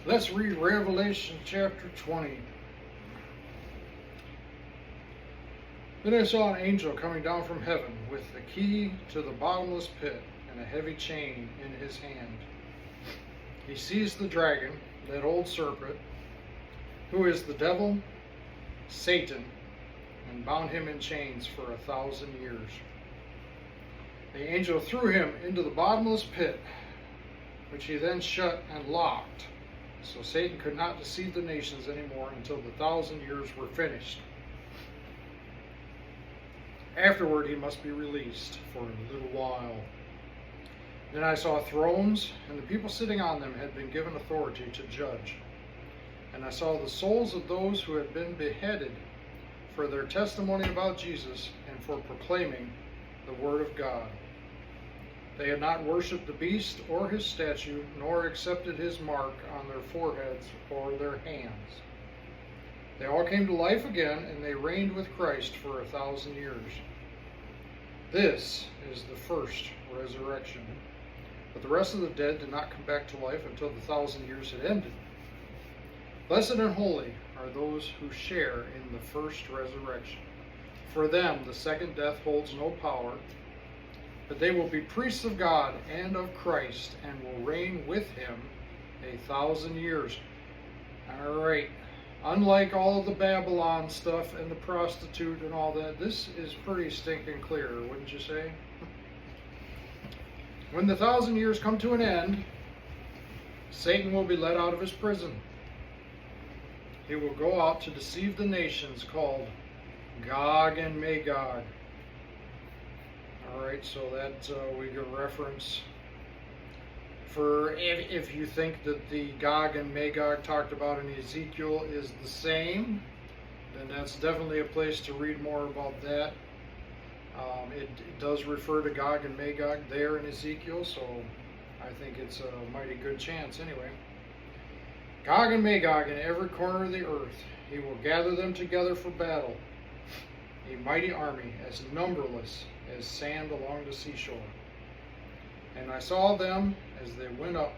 Let's read Revelation chapter 20. Then I saw an angel coming down from heaven with the key to the bottomless pit and a heavy chain in his hand. He seized the dragon, that old serpent, who is the devil, Satan, and bound him in chains for 1,000 years. The angel threw him into the bottomless pit, which he then shut and locked, so Satan could not deceive the nations anymore until the 1,000 years were finished. Afterward he must be released for a little while. Then I saw thrones, and the people sitting on them had been given authority to judge. And I saw the souls of those who had been beheaded for their testimony about Jesus and for proclaiming the word of God. They had not worshipped the beast or his statue, nor accepted his mark on their foreheads or their hands. They all came to life again, and they reigned with Christ for 1,000 years. This is the first resurrection. But the rest of the dead did not come back to life until the 1,000 years had ended. Blessed and holy are those who share in the first resurrection. For them the second death holds no power, but they will be priests of God and of Christ, and will reign with him 1,000 years. All right. Unlike all of the Babylon stuff and the prostitute and all that, this is pretty stinking clear, wouldn't you say? When the 1,000 years come to an end, Satan will be let out of his prison. He will go out to deceive the nations, called Gog and Magog. All right, so that we can reference for if you think that the Gog and Magog talked about in Ezekiel is the same, then that's definitely a place to read more about that. It does refer to Gog and Magog there in Ezekiel, so I think it's a mighty good chance anyway. Gog and Magog in every corner of the earth. He will gather them together for battle, a mighty army as numberless as sand along the seashore. And I saw them as they went up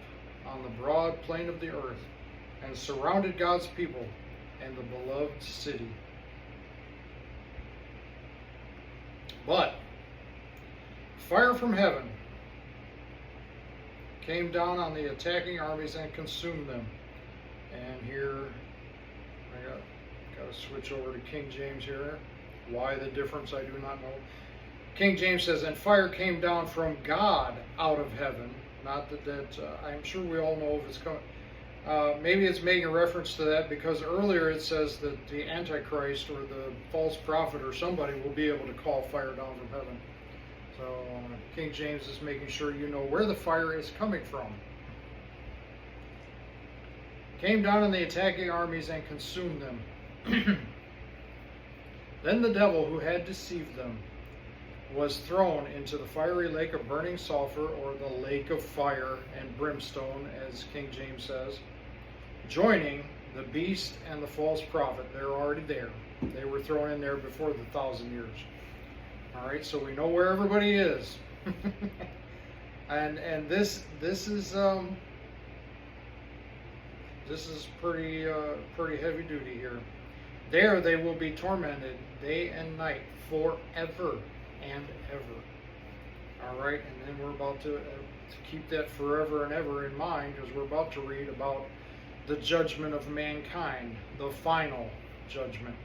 on the broad plain of the earth and surrounded God's people and the beloved city. But fire from heaven came down on the attacking armies and consumed them. And here, I got to switch over to King James here. Why the difference, I do not know. King James says, and fire came down from God out of heaven. Not that I'm sure we all know if it's coming. Maybe it's making a reference to that because earlier it says that the Antichrist or the false prophet or somebody will be able to call fire down from heaven. So King James is making sure you know where the fire is coming from. Came down on the attacking armies and consumed them. Then the devil who had deceived them was thrown into the fiery lake of burning sulfur, or the lake of fire and brimstone, as King James says, joining the beast and the false prophet. They're already there. They were thrown in there before the 1,000 years. All right, so we know where everybody is. and this is pretty heavy duty here. There they will be tormented day and night forever and ever. All right, and then we're about to keep that forever and ever in mind, because we're about to read about the judgment of mankind, the final judgment.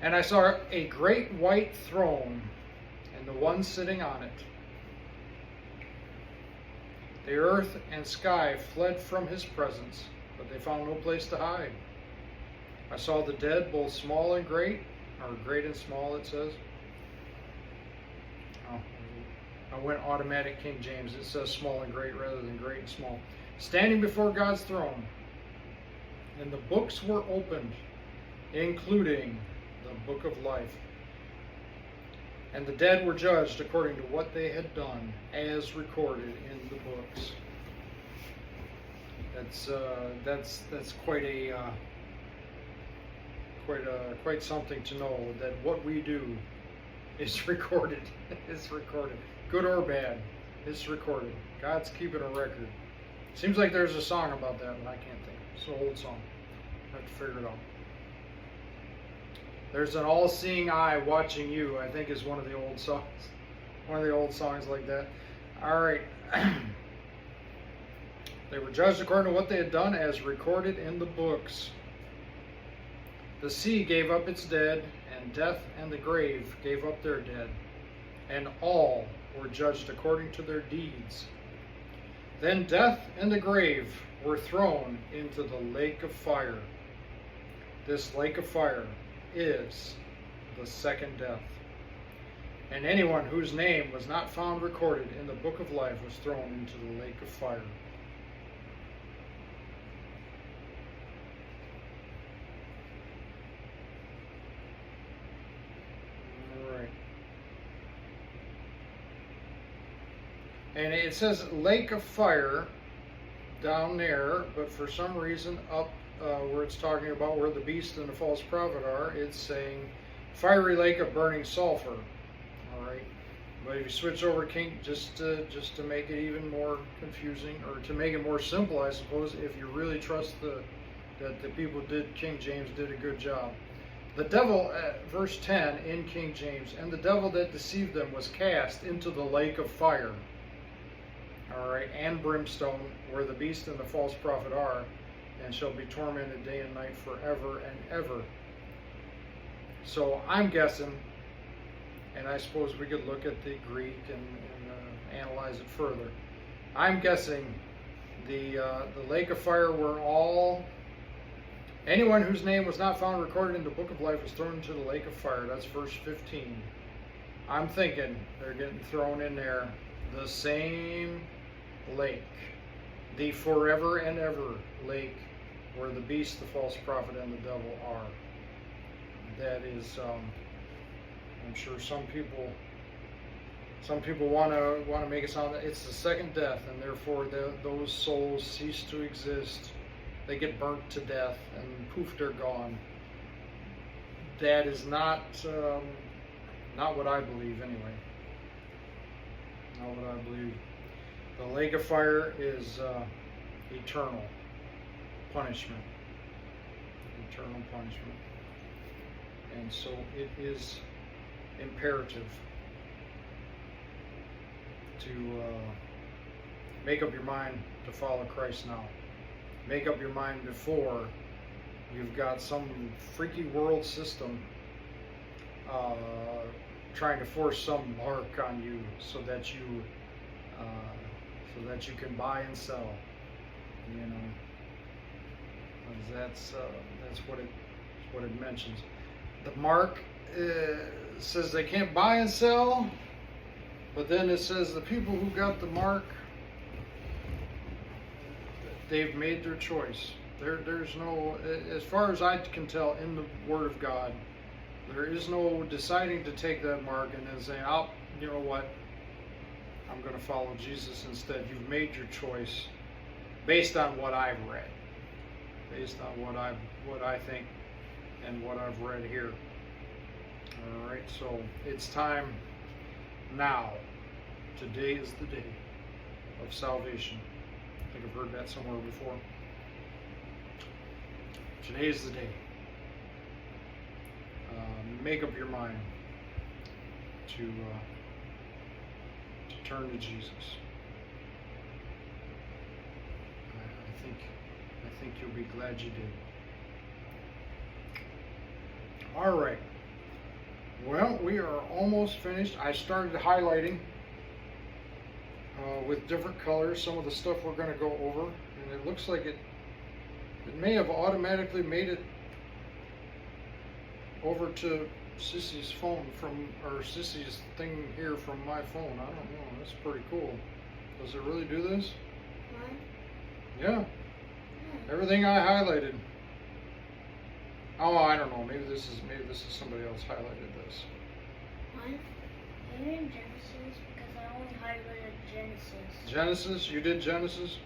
And I saw a great white throne, and the one sitting on it. The earth and sky fled from his presence, but they found no place to hide. I saw the dead, both small and great, or great and small, it says. I went automatic King James. It says small and great rather than great and small. Standing before God's throne. And the books were opened, including the book of life. And the dead were judged according to what they had done, as recorded in the books. That's quite something to know, that what we do is recorded. It's recorded, good or bad. It's recorded. God's keeping a record. Seems like there's a song about that, but I can't think. It's an old song. I have to figure it out. There's an all-seeing eye watching you, I think is one of the old songs. One of the old songs like that. All right. They were judged according to what they had done as recorded in the books. The sea gave up its dead, and death and the grave gave up their dead, and all were judged according to their deeds. Then death and the grave were thrown into the lake of fire. This lake of fire is the second death. And anyone whose name was not found recorded in the book of life was thrown into the lake of fire. All right. And it says lake of fire down there, but for some reason up where it's talking about where the beast and the false prophet are, it's saying fiery lake of burning sulfur. All right, but if you switch over King, just to make it even more confusing, or to make it more simple, I suppose, if you really trust that the people King James did a good job. The devil, verse 10 in King James, and the devil that deceived them was cast into the lake of fire. All right, and brimstone, where the beast and the false prophet are, and shall be tormented day and night forever and ever. So I'm guessing, and I suppose we could look at the Greek and analyze it further. I'm guessing the lake of fire where anyone whose name was not found recorded in the book of life was thrown into the lake of fire. That's verse 15. I'm thinking they're getting thrown in there. The same lake, the forever and ever lake where the beast, the false prophet, and the devil are. That is, I'm sure some people want to make it sound that it's the second death, and therefore those souls cease to exist. They get burnt to death, and poof, they're gone. That is not what I believe, anyway. Not what I believe. The lake of fire is eternal punishment. Eternal punishment. And so it is imperative to make up your mind to follow Christ now. Make up your mind before you've got some freaky world system trying to force some mark on you so that you can buy and sell. You know, that's what it mentions. The mark says they can't buy and sell, but then it says the people who got the mark, they've made their choice. There's no, as far as I can tell in the Word of God, there is no deciding to take that mark and then saying, "Oh, you know what? I'm going to follow Jesus instead." You've made your choice based on what I've read, based on what I think and what I've read here. All right, so it's time now. Today is the day of salvation. I think I've heard that somewhere before. Today is the day. Make up your mind to turn to Jesus. I think you'll be glad you did. All right. Well, we are almost finished. I started highlighting with different colors some of the stuff we're going to go over, and it looks like it may have automatically made it over to Sissy's phone or Sissy's thing here from my phone. I don't know. That's pretty cool. Does it really do this? What? Yeah. Everything I highlighted. Oh, I don't know. Maybe this is somebody else highlighted this. What? I'm in Genesis because I only highlighted Genesis. Genesis? You did Genesis?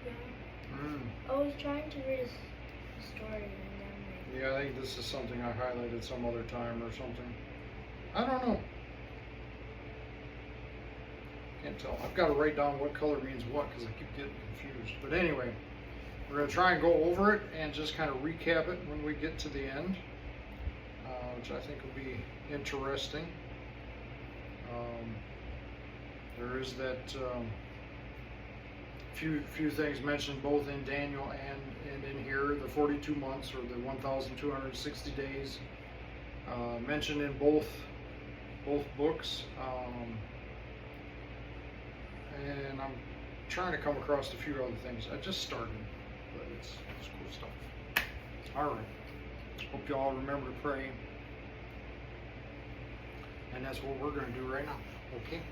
Yeah. I was trying to read a story and then Yeah, I think this is something I highlighted some other time or something. I don't know. Can't tell. I've got to write down what color means what because I keep getting confused. But anyway, we're going to try and go over it and just kind of recap it when we get to the end, which I think will be interesting. There is that few things mentioned both in Daniel and in here, the 42 months or the 1,260 days mentioned in both books. And I'm trying to come across a few other things. I just started, but it's cool stuff. All right. Hope you all remember to pray. And that's what we're going to do right now. Okay?